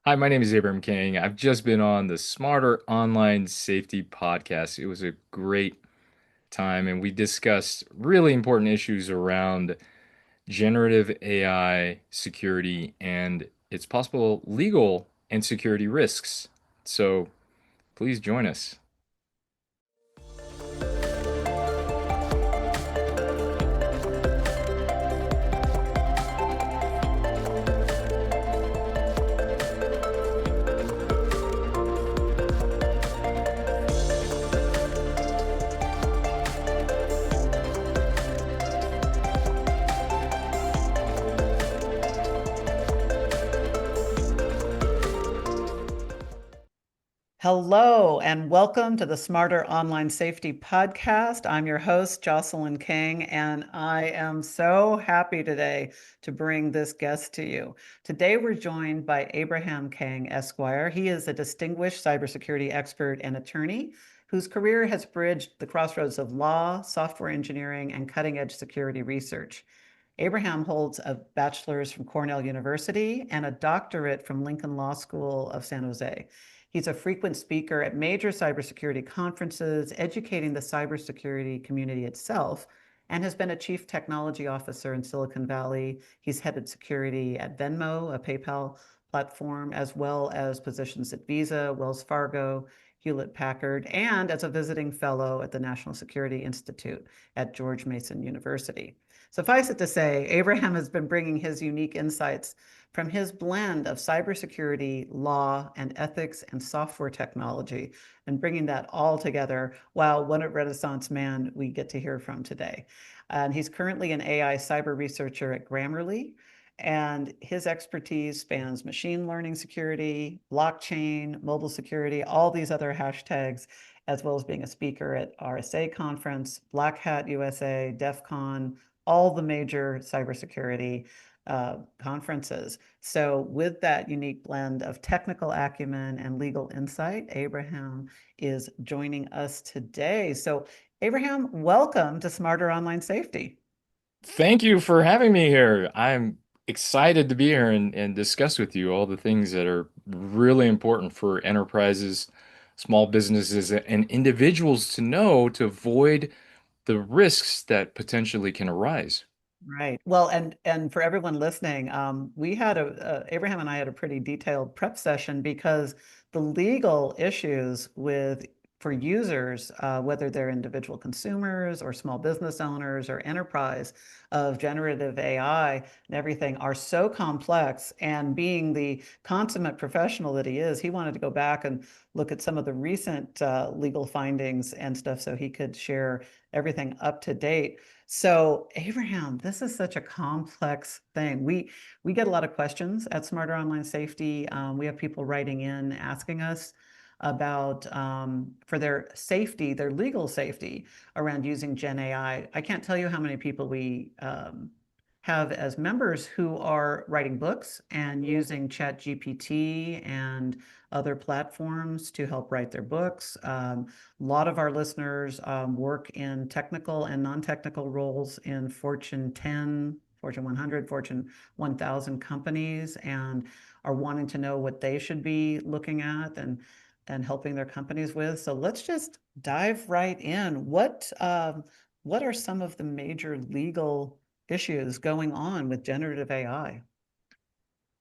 Hi, my name is Abraham Kang. I've just been on the Smarter Online Safety podcast. It was a great time, and we discussed really important issues around generative AI security and its possible legal and security risks. So please join us. Hello, and welcome to the Smarter Online Safety Podcast. I'm your host, Jocelyn King, and I am so happy today to bring this guest to you. Today, we're joined by Abraham Kang, Esquire. He is a distinguished cybersecurity expert and attorney whose career has bridged the crossroads of law, software engineering, and cutting edge security research. Abraham holds a bachelor's from Cornell University and a doctorate from Lincoln Law School of San Jose. He's a frequent speaker at major cybersecurity conferences, educating the cybersecurity community itself, and has been a chief technology officer in Silicon Valley. He's headed security at Venmo, a PayPal platform, as well as positions at Visa, Wells Fargo, Hewlett Packard, and as a visiting fellow at the National Security Institute at George Mason University. Suffice it to say, Abraham has been bringing his unique insights from his blend of cybersecurity, law, and ethics and software technology, and bringing that all together. Wow, what a Renaissance man we get to hear from today. And he's currently an AI cyber researcher at Grammarly, and his expertise spans machine learning security, blockchain, mobile security, all these other hashtags, as well as being a speaker at RSA Conference, Black Hat USA, DEF CON, all the major cybersecurity conferences. So with that unique blend of technical acumen and legal insight, Abraham is joining us today. So Abraham, welcome to Smarter Online Safety. Thank you for having me here. I'm excited to be here and discuss with you all the things that are really important for enterprises, small businesses, and individuals to know to avoid the risks that potentially can arise. Right. Well, and for everyone listening, we had Abraham and I had a pretty detailed prep session because the legal issues with for users, whether they're individual consumers or small business owners or enterprise of generative AI and everything, are so complex. And being the consummate professional that he is, he wanted to go back and look at some of the recent legal findings and stuff so he could share everything up to date. So, Abraham, this is such a complex thing. We get a lot of questions at Smarter Online Safety. We have people writing in asking us about for their safety, their legal safety around using Gen AI. I can't tell you how many people we have as members who are writing books and using ChatGPT and other platforms to help write their books. A lot of our listeners work in technical and non-technical roles in Fortune 10, Fortune 100, Fortune 1000 companies, and are wanting to know what they should be looking at and helping their companies with. So let's just dive right in. What are some of the major legal issues going on with generative AI?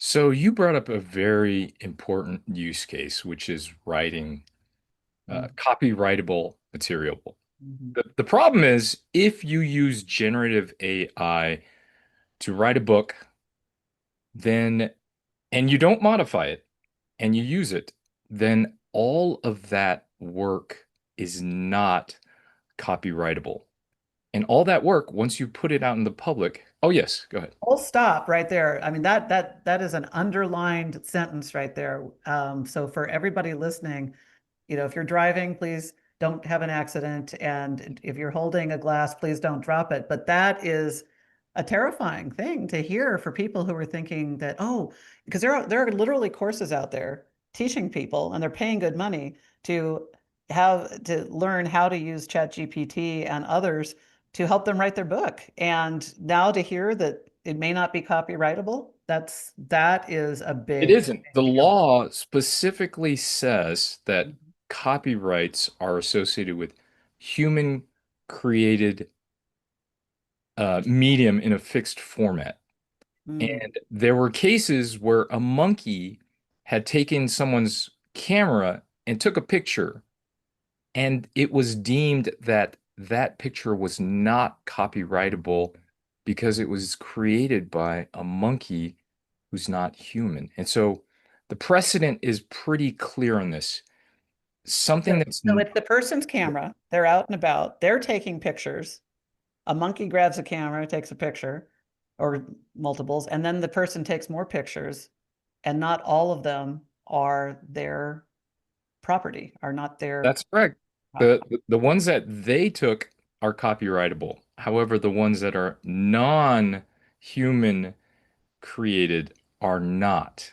So you brought up a very important use case, which is writing copyrightable material. Mm-hmm. The problem is if you use generative AI to write a book, then and you don't modify it and you use it, then all of that work is not copyrightable. And all that work, once you put it out in the public, oh yes, go ahead. Full stop right there. I mean, that is an underlined sentence right there. So for everybody listening, if you're driving, please don't have an accident. And if you're holding a glass, please don't drop it. But that is a terrifying thing to hear for people who are thinking that, oh, because there are literally courses out there teaching people and they're paying good money to have to learn how to use ChatGPT and others to help them write their book. And now to hear that it may not be copyrightable, that is a It big, isn't. The big deal. law specifically says that copyrights are associated with human created medium in a fixed format. Mm. And there were cases where a monkey had taken someone's camera and took a picture, and it was deemed that that picture was not copyrightable because it was created by a monkey who's not human. And so the precedent is pretty clear on this. So, Something that's so it's the person's camera, they're out and about, they're taking pictures. A monkey grabs a camera, takes a picture, or multiples, and then the person takes more pictures, and not all of them are their property, are not their that's correct. property. The ones that they took are copyrightable. However, the ones that are non-human created are not.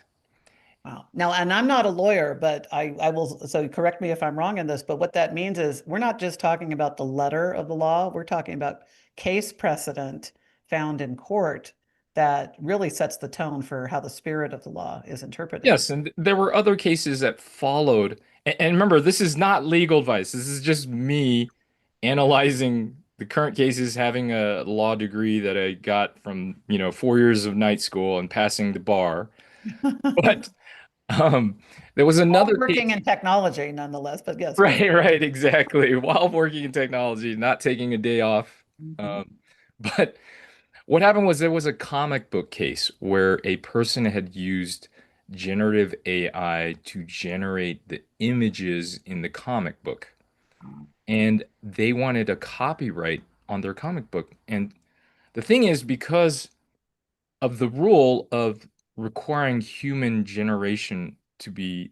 Wow. Now, and I'm not a lawyer, but I will, so correct me if I'm wrong in this, but what that means is we're not just talking about the letter of the law, we're talking about case precedent found in court that really sets the tone for how the spirit of the law is interpreted. Yes, and there were other cases that followed. And remember, this is not legal advice. This is just me analyzing the current cases, having a law degree that I got from, 4 years of night school and passing the bar. But um, there was All another working case. in technology nonetheless, but yes, go Right, ahead. right, exactly. While working in technology, not taking a day off. Mhm. Um, but what happened was there was a comic book case where a person had used generative AI to generate the images in the comic book, and they wanted a copyright on their comic book. And the thing is, because of the rule of requiring human generation to be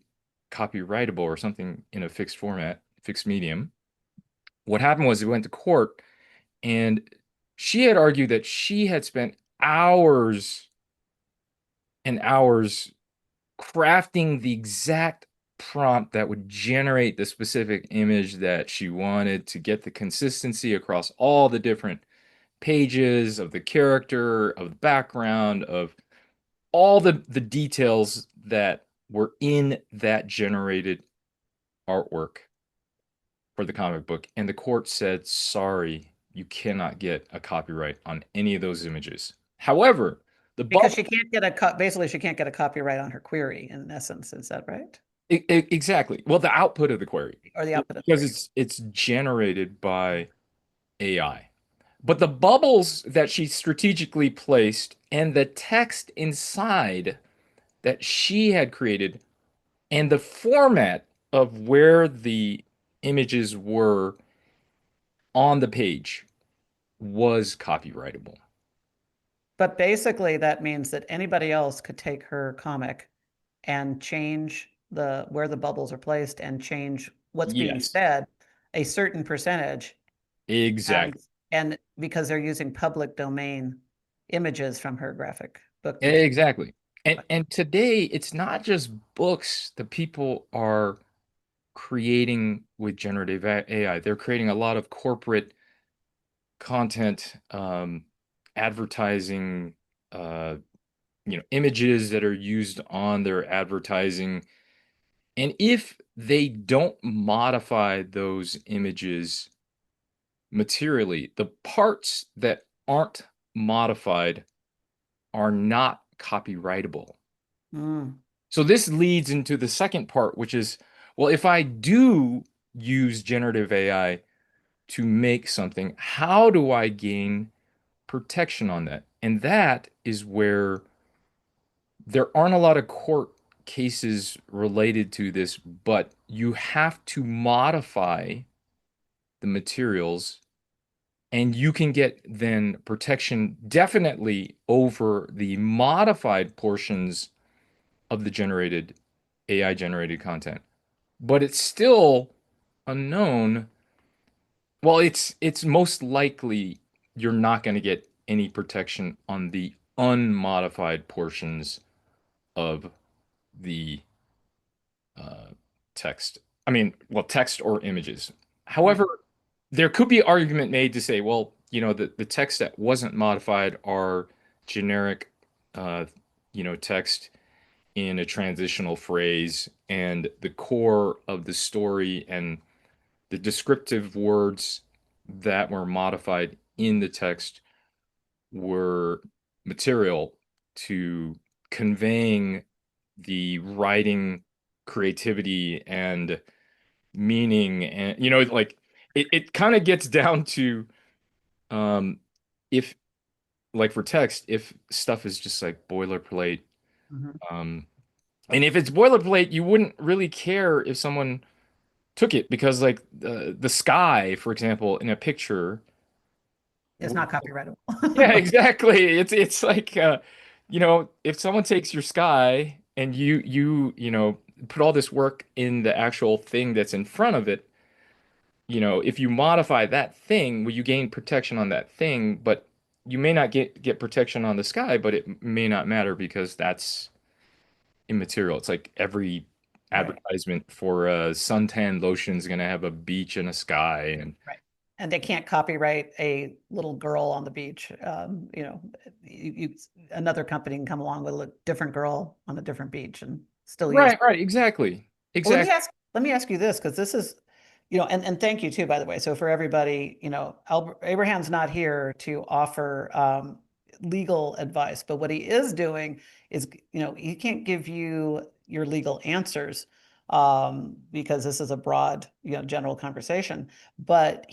copyrightable or something in a fixed format, fixed medium, what happened was it went to court, and she had argued that she had spent hours and hours crafting the exact prompt that would generate the specific image that she wanted to get the consistency across all the different pages of the character, of the background, of all the details that were in that generated artwork for the comic book. And the court said, sorry, you cannot get a copyright on any of those images. However, the Because bubble. she can't get basically she can't get a copyright on her query in essence, is that right? Exactly. Well, the output of the query, Or the output of the because query. it's generated by AI. But the bubbles that she strategically placed and the text inside that she had created and the format of where the images were on the page was copyrightable. But basically that means that anybody else could take her comic and change the where the bubbles are placed and change what's being Yes, said a certain percentage and exactly. and because they're using public domain images from her graphic book design. Exactly. And today it's not just books that people are creating with generative AI. They're creating a lot of corporate content, advertising, uh, images that are used on their advertising. And if they don't modify those images materially, the parts that aren't modified are not copyrightable. Mm. So this leads into the second part, which is, well, if I do use generative AI to make something, how do I gain protection on that? And that is where there aren't a lot of court cases related to this, but you have to modify the materials and you can get then protection definitely over the modified portions of the generated AI generated content. But it's still unknown. Well, it's most likely you're not going to get any protection on the unmodified portions of the uh, text. I mean, well, text or images. However, Mm. there could be argument made to say, well, the text that wasn't modified are generic, uh, text in a transitional phrase, and the core of the story and the descriptive words that were modified in the text were material to conveying the writing creativity and meaning. And like it kind of gets down to um if like for text, if stuff is just like boilerplate, Mhm. um and if it's boilerplate, you wouldn't really care if someone took it, because like the sky, for example, in a picture. It's not copyrightable. Yeah, exactly. It's like if someone takes your sky and you put all this work in the actual thing that's in front of it, if you modify that thing, well, you gain protection on that thing, but you may not get protection on the sky, but it may not matter because that's immaterial. It's like every Right. advertisement for a suntan lotion is going to have a beach and a sky, and Right. And they can't copyright a little girl on the beach. Another company can come along with a different girl on a different beach and still use. right, exactly. Well, Exactly. let me ask you this, because this is, and thank you too, by the way. So for everybody, Abraham's not here to offer legal advice, but what he is doing is, he can't give you your legal answers because this is a broad, general conversation. But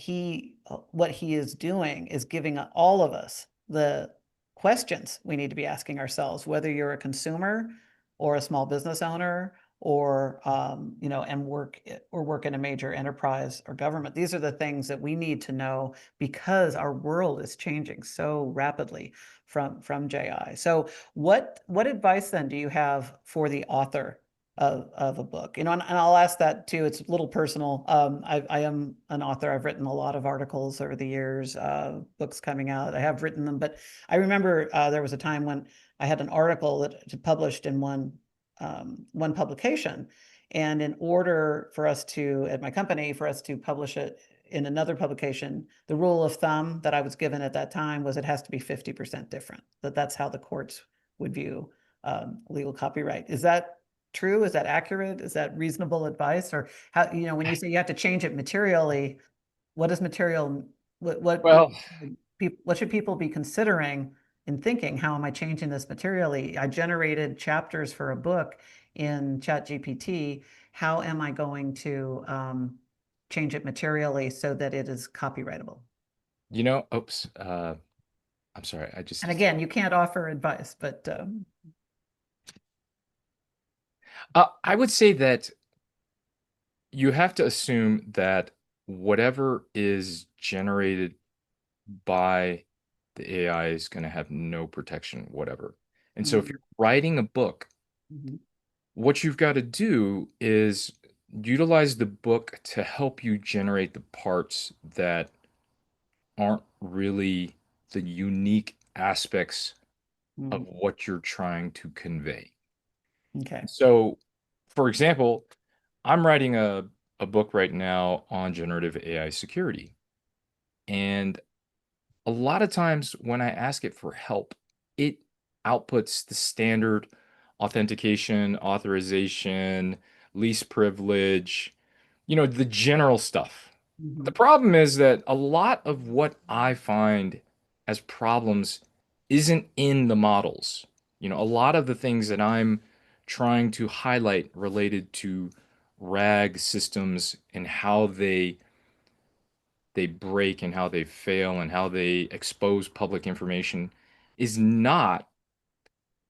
what he is doing is giving all of us the questions we need to be asking ourselves, whether you're a consumer or a small business owner or and work in a major enterprise or government. These are the things that we need to know because our world is changing so rapidly from JI. So what advice then do you have for the author of a book? And I'll ask that too. It's a little personal. I am an author. I've written a lot of articles over the years, books coming out. I have written them, but I remember there was a time when I had an article that published in one publication. And in order for us to, at my company, for us to publish it in another publication, the rule of thumb that I was given at that time was it has to be 50% different. That's how the courts would view legal copyright. Is that true? Is that accurate? Is that reasonable advice? Or how, when you say you have to change it materially, what is material? Well, What should people be considering in thinking, how am I changing this materially? I generated chapters for a book in ChatGPT. How am I going to change it materially so that it is copyrightable? oops, I'm sorry. And again, you can't offer advice, but I would say that you have to assume that whatever is generated by the AI is going to have no protection, whatever. And so if mm, you're writing a book, mhm, what you've got to do is utilize the book to help you generate the parts that aren't really the unique aspects of mm, what you're trying to convey. okay. So, for example, I'm writing a book right now on generative AI security. And a lot of times when I ask it for help, it outputs the standard authentication, authorization, least privilege, the general stuff. The Mhm. problem is that a lot of what I find as problems isn't in the models. A lot of the things that I'm trying to highlight related to RAG systems and how they break and how they fail and how they expose public information is not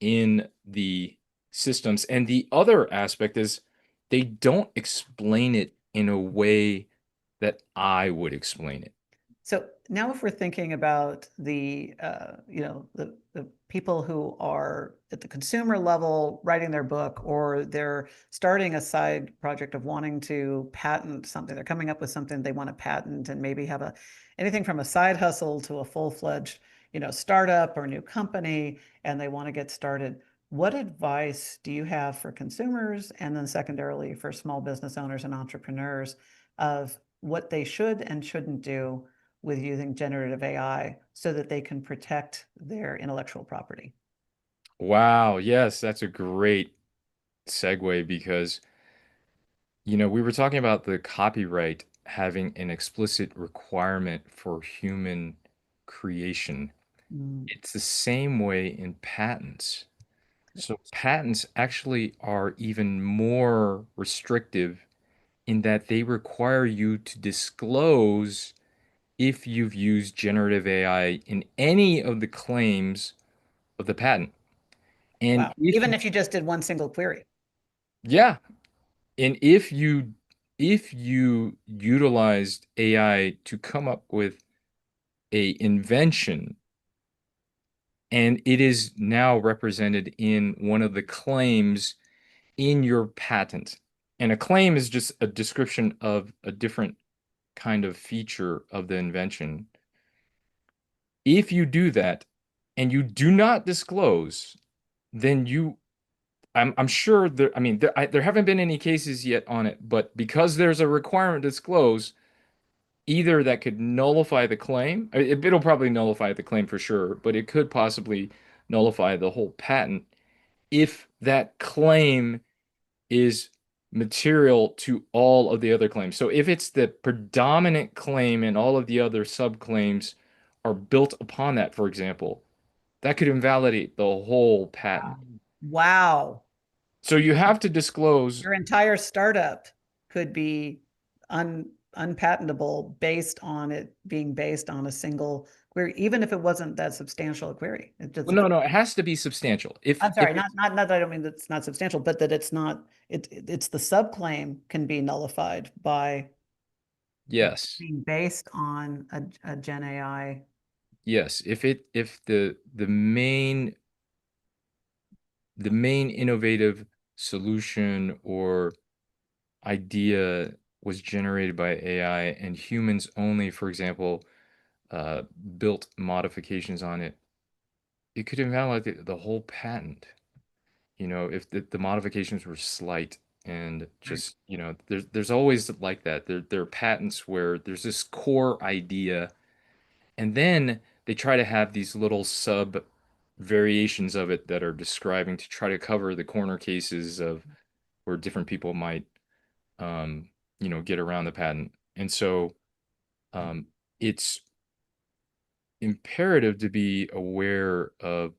in the systems. And the other aspect is they don't explain it in a way that I would explain it. So now if we're thinking about the people who are at the consumer level writing their book, or they're starting a side project of wanting to patent something, they're coming up with something they want to patent and maybe have anything from a side hustle to a full-fledged, startup or new company, and they want to get started. What advice do you have for consumers and then secondarily for small business owners and entrepreneurs of what they should and shouldn't do with using generative AI so that they can protect their intellectual property? Wow, yes, that's a great segue because, we were talking about the copyright having an explicit requirement for human creation. Mm, It's the same way in patents. So patents actually are even more restrictive in that they require you to disclose if you've used generative AI in any of the claims of the patent. And wow. if Even you, if you just did one single query. yeah, and if you utilized AI to come up with a invention and it is now represented in one of the claims in your patent. And a claim is just a description of a different kind of feature of the invention. If you do that and you do not disclose, then I'm sure there, I mean, there haven't been any cases yet on it, but because there's a requirement to disclose, either that could nullify the claim. It'll probably nullify the claim for sure, but it could possibly nullify the whole patent if that claim is material to all of the other claims. So if it's the predominant claim and all of the other subclaims are built upon that, for example, that could invalidate the whole patent. Wow. So you have to disclose. Your entire startup could be unpatentable based on it being based on a single query, even if it wasn't that substantial a query. It just, Well, no, no, it has to be substantial. If I'm if sorry, it's not that I don't mean that it's not substantial, but that it's not, it's the subclaim can be nullified by yes, being based on a Gen AI. yes, if the main innovative solution or idea was generated by AI and humans only, for example, uh, built modifications on it, it could invalidate the whole patent. If the modifications were slight and Right. just, there's always like that. There are patents where there's this core idea, and then they try to have these little sub variations of it that are describing to try to cover the corner cases of where different people might, get around the patent. And so, um, it's imperative to be aware of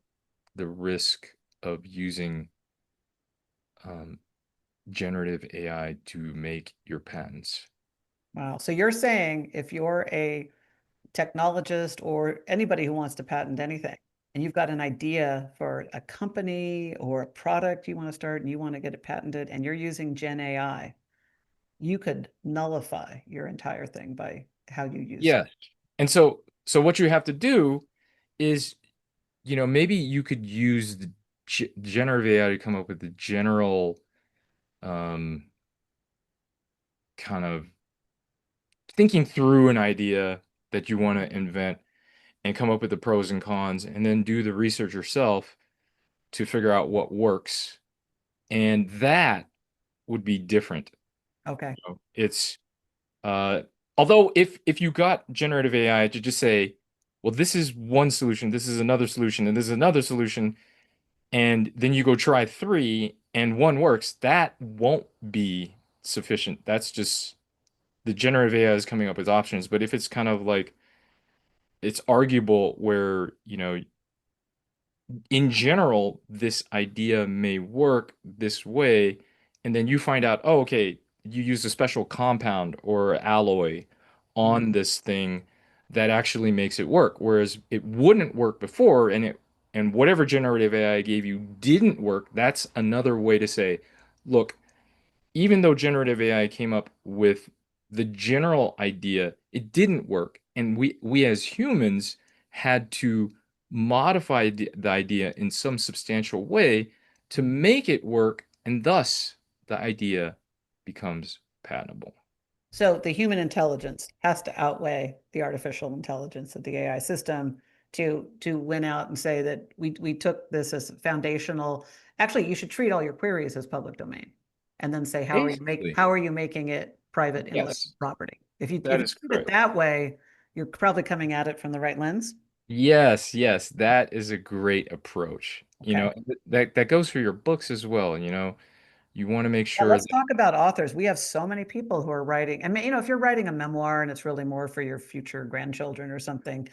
the risk of using um, generative AI to make your patents. Wow. So you're saying if you're a technologist or anybody who wants to patent anything, and you've got an idea for a company or a product you want to start and you want to get it patented, and you're using Gen AI, you could nullify your entire thing by how you use it. Yes. And so what you have to do is, maybe you could use the generative AI to come up with the general um, kind of thinking through an idea that you want to invent and come up with the pros and cons, and then do the research yourself to figure out what works. And that would be different. Okay. It's uh, although if you got generative AI to just say, well, this is one solution, this is another solution, and this is another solution, and then you go try three and one works, that won't be sufficient. That's just the generative AI is coming up with options. But if it's kind of like it's arguable where, in general, this idea may work this way, and then you find out, oh, okay, you use a special compound or alloy Mm. on this thing that actually makes it work, whereas it wouldn't work before, and whatever generative AI gave you didn't work. That's another way to say, look, even though generative AI came up with the general idea, it didn't work. And we as humans had to modify the idea in some substantial way to make it work, and thus the idea becomes patentable. So the human intelligence has to outweigh the artificial intelligence of the AI system to win out and say that we took this as foundational. Actually, you should treat all your queries as public domain, and then say Basically, how are you making it private intellectual yes, property? If that you is treat it correct. that way, you're probably coming at it from the right lens. Yes, yes, that is a great approach. Okay. That goes for your books as well, you want to make Yeah, sure let's that talk about authors. We have so many people who are writing. I mean, if you're writing a memoir and it's really more for your future grandchildren or something,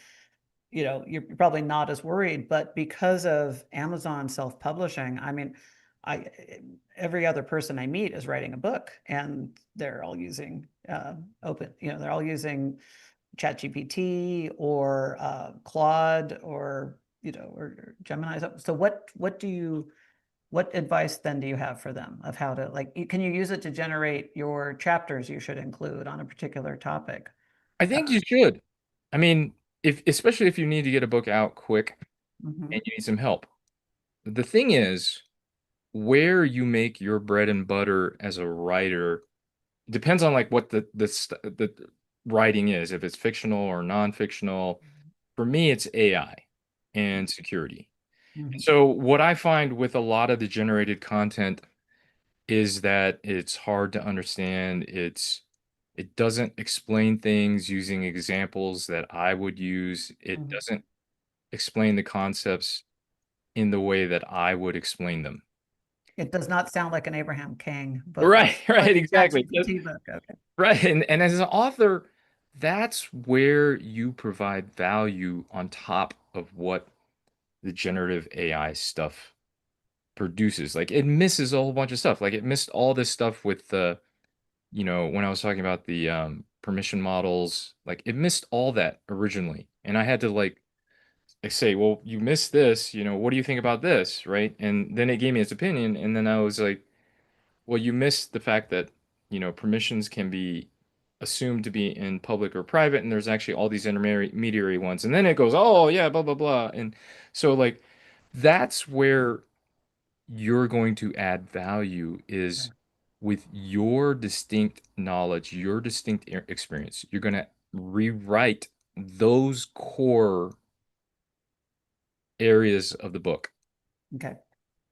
you're probably not as worried. But because of Amazon self-publishing, I mean, I every other person I meet is writing a book, and they're all using they're all using ChatGPT or Claude or or Gemini. So what advice then do you have for them of how to like, can you use it to generate your chapters you should include on a particular topic? I Uh, think you should. I mean, if especially if you need to get a book out quick and mhm, you need some help. The thing is, where you make your bread and butter as a writer depends on like what the writing is, if it's fictional or non-fictional. For me, it's AI and security. mhm, So what I find with a lot of the generated content is that it's hard to understand. It doesn't explain things using examples that I would use. It mhm. doesn't explain the concepts in the way that I would explain them. It does not sound like an Abraham Kang book Right, or right, a exactly. ChatGPT book. Okay. Right. And as an author, that's where you provide value on top of what the generative AI stuff produces. Like it misses a whole bunch of stuff. Like it missed all this stuff with the, when I was talking about the permission models, like it missed all that originally. And I had to like say, well, you missed this, what do you think about this? Right. And then it gave me its opinion. And then I was like, well, you missed the fact that, permissions can be assumed to be in public or private, and there's actually all these intermediary ones. And then it goes, oh, yeah, blah, blah, blah. And so, like, that's where you're going to add value is Right. with your distinct knowledge, your distinct experience. You're going to rewrite those core areas of the book, Okay.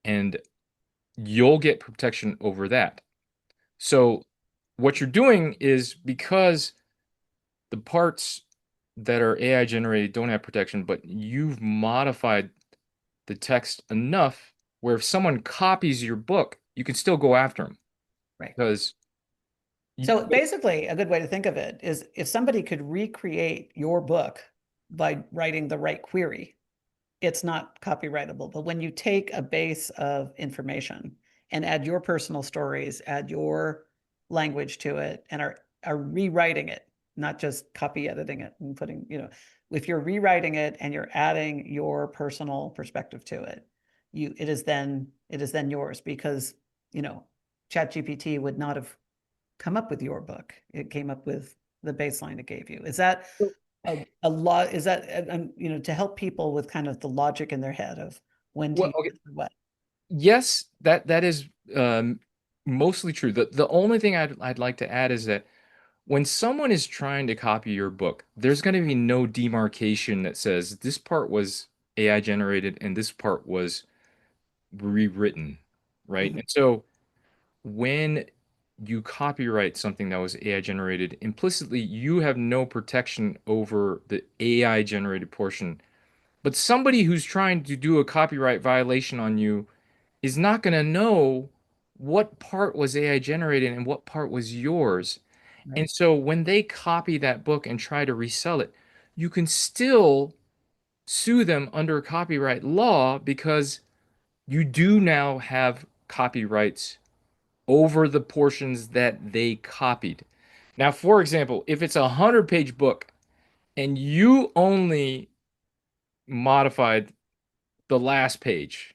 and you'll get protection over that. So, what you're doing is because the parts that are AI generated don't have protection, but you've modified the text enough where if someone copies your book, you can still go after them Right. because you, So basically, a good way to think of it is if somebody could recreate your book by writing the right query, it's not copyrightable. But when you take a base of information and add your personal stories, add your language to it, and are rewriting it, not just copy editing it and putting, if you're rewriting it and you're adding your personal perspective to it, it is then yours because, you know, ChatGPT would not have come up with your book. It came up with the baseline it gave you. Is that a lot? Is that to help people with kind of the logic in their head of when to well, use okay, it for what? yes, that is mostly true. The only thing I'd like to add is that when someone is trying to copy your book, there's going to be no demarcation that says this part was AI generated and this part was rewritten, right? Mhm. And so when you copyright something that was AI generated, implicitly you have no protection over the AI generated portion. But somebody who's trying to do a copyright violation on you is not going to know what part was AI generated and what part was yours. Right. And so when they copy that book and try to resell it, you can still sue them under copyright law because you do now have copyrights over the portions that they copied. Now, for example, if it's a 100-page book and you only modified the last page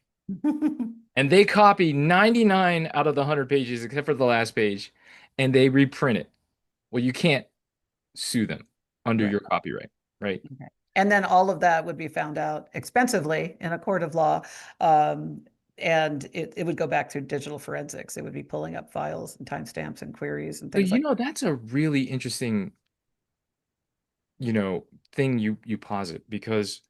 and they copy 99 out of the 100 pages except for the last page and they reprint it, well, you can't sue them under Right. your copyright, right? Okay. And then all of that would be found out expensively in a court of law. Um, and it would go back to digital forensics. It would be pulling up files and timestamps and queries and So, things like that's a really interesting, you know, thing you posit because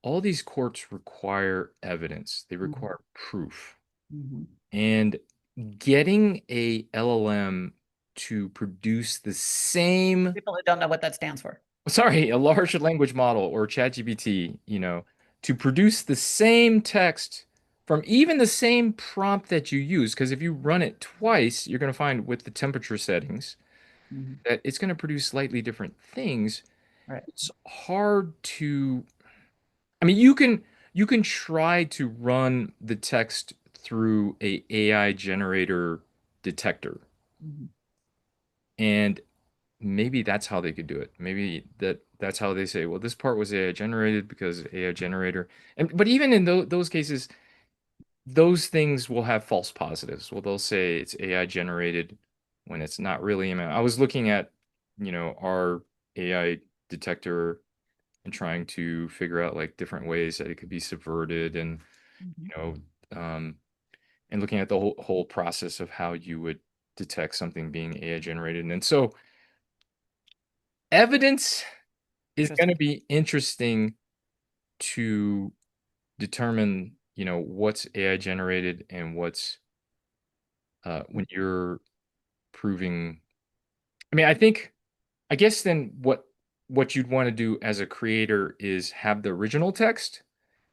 all these courts require evidence. They that. Mhm, require proof. mhm. And getting a LLM to produce the same, People who don't know what that stands for. sorry, a large language model or ChatGPT, to produce the same text from even the same prompt that you use. Because if you run it twice, you're going to find with the temperature settings Mhm. that it's going to produce slightly different things. Right. It's hard to, I mean, you can try to run the text through a AI generator detector, Mhm. and maybe that's how they could do it. Maybe that's how they say, well, this part was AI generated because AI generator. And but even in those cases, those things will have false positives. Well, they'll say it's AI generated when it's not really. I was looking at, our AI detector and trying to figure out like different ways that it could be subverted, and Mhm. you know, and looking at the whole process of how you would detect something being AI generated. And so evidence is going to Interesting. be interesting to determine, what's AI generated and what's when you're proving. I mean, I guess then what you'd want to do as a creator is have the original text,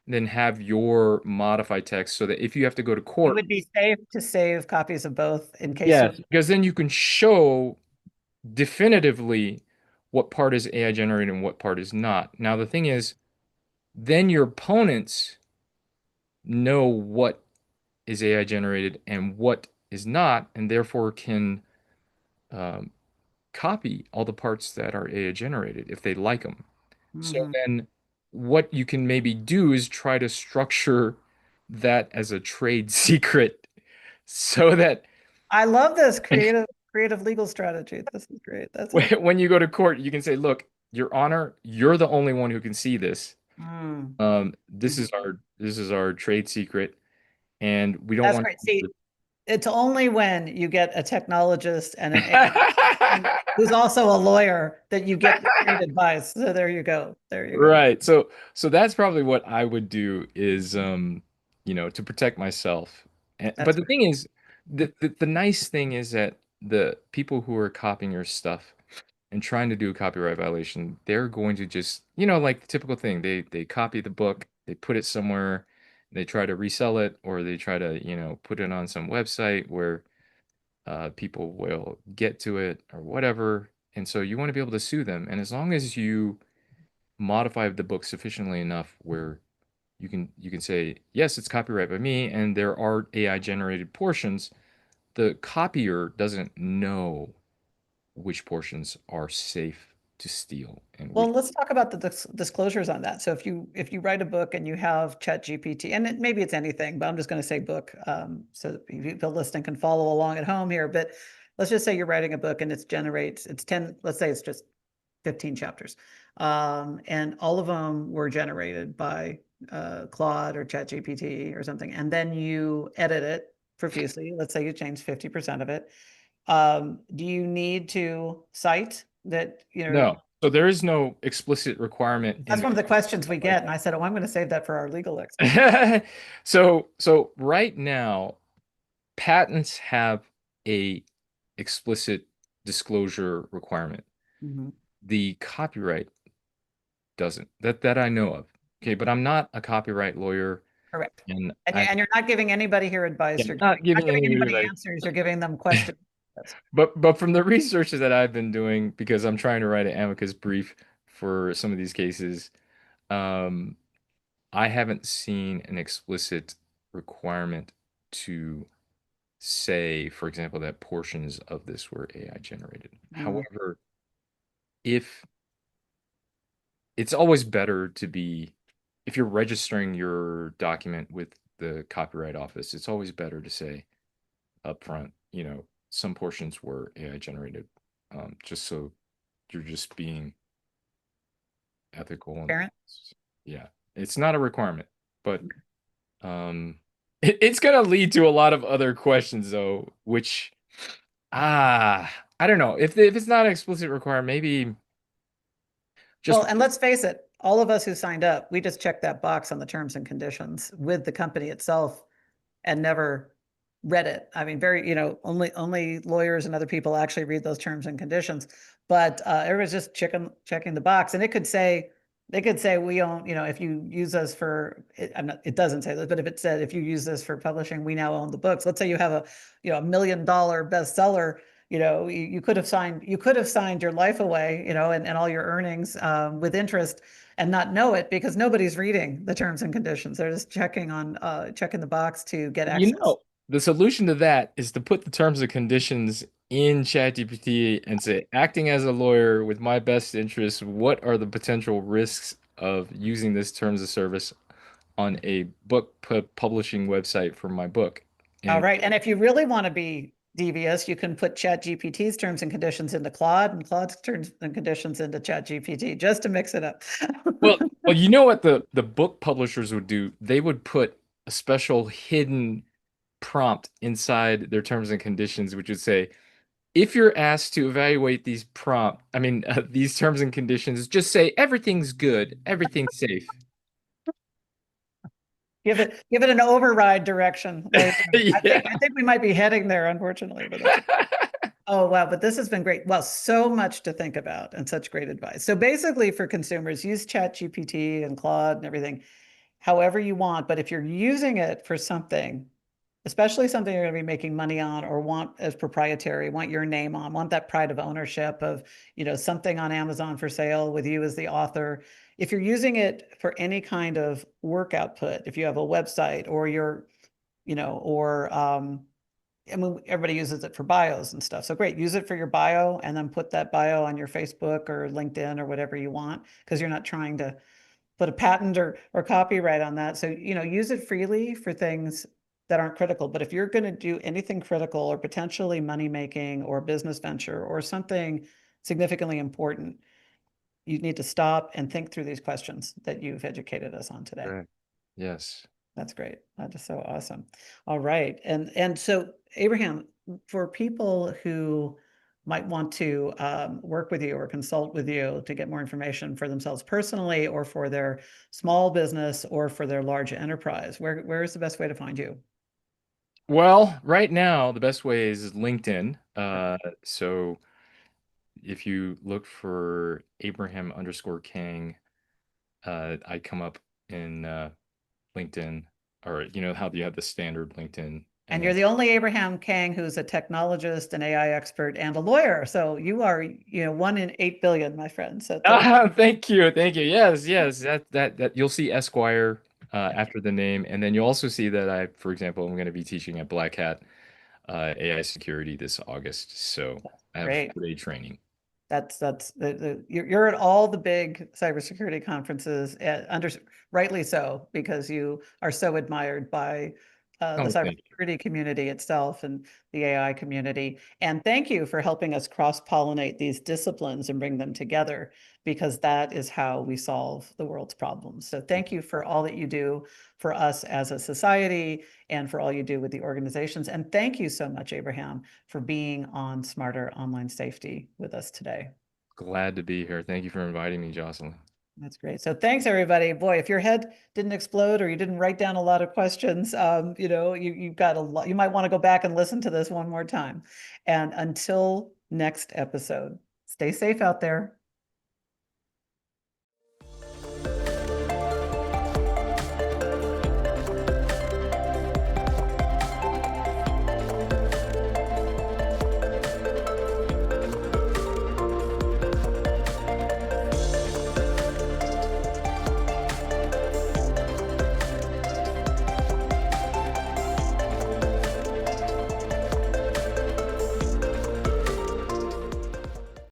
then have your modified text so that if you have to go to It court, would be safe to save copies of both in case you. yes, because then you can show definitively what part is AI generated and what part is not. Now, the thing is, then your opponents know what is AI generated and what is not, and therefore can um, copy all the parts that are AI generated if they like them. So Mhm. then what you can maybe do is try to structure that as a trade secret so that I love this creative legal strategy. This is great. That's it. when you go to court, you can say, look, Your Honor, you're the only one who can see this. Mm. This Mhm. is our trade secret, and we don't That's want great. you See, it's only when you get a technologist and an AI to. who's also a lawyer that you get great advice. So there you go. There you go. Right. So that's probably what I would do is to protect myself. But That's the great. thing is, the nice thing is that the people who are copying your stuff and trying to do a copyright violation, they're going to just, like the typical thing. They copy the book, they put it somewhere, they try to resell it, or they try to, put it on some website where people will get to it or whatever. And so you want to be able to sue them. And as long as you modify the book sufficiently enough where you can say, yes, it's copyright by me, and there are AI generated portions, the copier doesn't know which portions are safe to steal and which. Well, let's talk about the disclosures on that. So if you write a book and you have ChatGPT, and maybe it's anything, but I'm just going to say book, so that people listening can follow along at home here. But let's just say you're writing a book and it's 10, let's say it's just 15 chapters. And all of them were generated by Claude or ChatGPT or something. And then you edit it profusely. Let's say you change 50% of it. Do you need to cite that, No. So there is no explicit requirement in that's one of the questions we get. And I said, oh, I'm going to save that for our legal expert. there. So right now, patents have a explicit disclosure requirement. Mhm. The copyright doesn't, that I know of. Okay, but I'm not a copyright lawyer, Correct. and And I'm you're not giving anybody here advice. You're not not giving giving anybody anybody advice. answers. You're giving them questions. That's But from the research that I've been doing, because I'm trying to write an amicus brief for some of these cases, um, I haven't seen an explicit requirement to say, for example, that portions of this were AI generated. mm, However, if it's always better to be, if you're registering your document with the Copyright Office, it's always better to say upfront, some portions were AI generated, just so you're just being ethical and parent. yeah, it's not a requirement, but it's gonna lead to a lot of other questions though, which ah, I don't know if it's not an explicit requirement, maybe just Well, and let's face it, all of us who signed up, we just checked that box on the terms and conditions with the company itself and never. read it. I mean, very, only lawyers and other people actually read those terms and conditions. But everybody's just checking the box, and they could say we own, if you use us for, it doesn't say this, but if it said if you use this for publishing, we now own the books. Let's say you have a, $1 million bestseller. You could have signed your life away, and all your earnings with interest and not know it because nobody's reading the terms and conditions. They're just checking the box to get You access. know, the solution to that is to put the terms and conditions in ChatGPT and say, acting as a lawyer with my best interests, what are the potential risks of using this terms of service on a book publishing website for my book? All And right. And if you really want to be devious, you can put ChatGPT's terms and conditions into Claude and Claude's terms and conditions into ChatGPT just to mix it up. well, you know what the book publishers would do? They would put a special hidden prompt inside their terms and conditions, which would say, if you're asked to evaluate these terms and conditions, just say everything's good, everything's safe. Give it an override direction. There you go. I Yeah. think I think we might be heading there, unfortunately, but that's oh wow, but this has been great. Well, so much to think about and such great advice. So basically for consumers, use ChatGPT and Claude and everything however you want, but if you're using it for something, especially something you're going to be making money on or want as proprietary, want your name on, want that pride of ownership of, something on Amazon for sale with you as the author. If you're using it for any kind of work output, if you have a website or or I mean, everybody uses it for bios and stuff. So great, use it for your bio and then put that bio on your Facebook or LinkedIn or whatever you want, because you're not trying to put a patent or copyright on that. So, use it freely for things that aren't critical. But if you're going to do anything critical or potentially money making or business venture or something significantly important, you need to stop and think through these questions that you've educated us on today. Right. Yes. That's great. That is so awesome. All right. And so Abraham, for people who might want to work with you or consult with you to get more information for themselves personally or for their small business or for their large enterprise, where is the best way to find you? Well, right now, the best way is LinkedIn. So if you look for Abraham underscore King, I come up in LinkedIn, or you know how you have the standard LinkedIn, and And you're then the only Abraham Kang who's a technologist, an AI expert, and a lawyer. So you are, 1 in 8 billion, my friend. So thank thank you, thank you. Yes, yes, that you'll see Esquire after the name, and then you'll also see that for example, I'm going to be teaching at Black Hat AI security this August, so I have a great. 4-day training. That's you're at all the big cybersecurity conferences, rightly so, because you are so admired by the Oh, thank you. cybersecurity community itself and the AI community. And thank you for helping us cross-pollinate these disciplines and bring them together, because that is how we solve the world's problems. So thank you for all that you do for us as a society and for all you do with the organizations. And thank you so much, Abraham, for being on Smarter Online Safety with us today. Glad to be here. Thank you for inviting me, Jocelyn. That's great. So thanks, everybody. Boy, if your head didn't explode or you didn't write down a lot of questions, you've got a lot. You might want to go back and listen to this one more time. And until next episode, stay safe out there.